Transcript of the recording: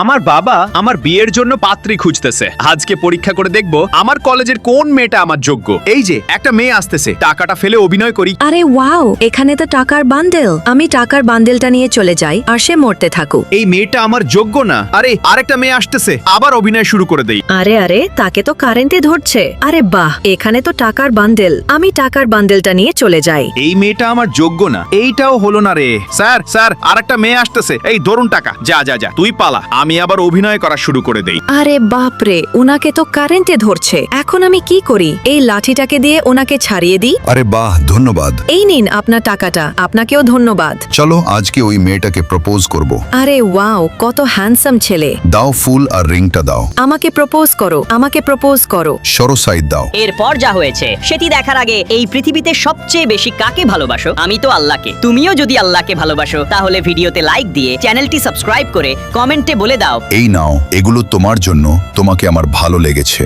আমার বাবা আমার বিয়ের জন্য পাত্রী খুঁজতেছে। আজকে পরীক্ষা করে দেখব আমার কলেজের কোন মেয়েটা আমার যোগ্য। এই যে একটা মেয়ে আসতেছে, টাকাটা ফেলে অভিনয় করি। আরে ওয়াও, এখানে তো টাকার বান্ডেল। আমি টাকার বান্ডেলটা নিয়ে চলে যাই আর সে মরতে থাকুক। এই মেয়েটা আমার যোগ্য না। আরে আরেকটা মেয়ে আসতেছে, আবার অভিনয় শুরু করে দেই। আরে আরে, তাকে তো কারেন্টে ধরছে। আরে বাহ, এখানে তো টাকার বান্ডেল। আমি টাকার বান্ডেলটা নিয়ে চলে যাই। এই মেয়েটা আমার যোগ্য না। এইটাও হলো না রে। স্যার স্যার, আরেকটা মেয়ে আসতেছে। এই ধরুন টাকা। যা যা যা, তুই পালা। আমি আবার অভিনয় করা শুরু করে দেই। আরে বাপরে, ওনাকে তো কারেন্টে ধরছে। এখন আমি কি করি? এই লাঠিটাকে দিয়ে ওনাকে ছাড়িয়ে দিই। আরে বাহ, ধন্যবাদ। এই নিন আপনার টাকাটা। আপনাকেও ধন্যবাদ। চলো আজকে ওই মেয়েটাকে প্রপোজ করব। আরে ওয়াও, কত হ্যান্ডসাম ছেলে। দাও ফুল আর রিংটা দাও। আমাকে প্রপোজ করো, আমাকে প্রপোজ করো। সরো সাইড দাও। এরপর যা হয়েছে সেটি দেখার আগে এই পৃথিবীতে সবচেয়ে বেশি কাকে ভালোবাসো? আমি তো আল্লাহকে। তুমিও যদি আল্লাহকে ভালোবাসো তাহলে ভিডিওতে লাইক দিয়ে চ্যানেলটি সাবস্ক্রাইব করে কমেন্টে বলে দাও এই নাও, এগুলো তোমার জন্য। তোমাকে আমার ভালো লেগেছে।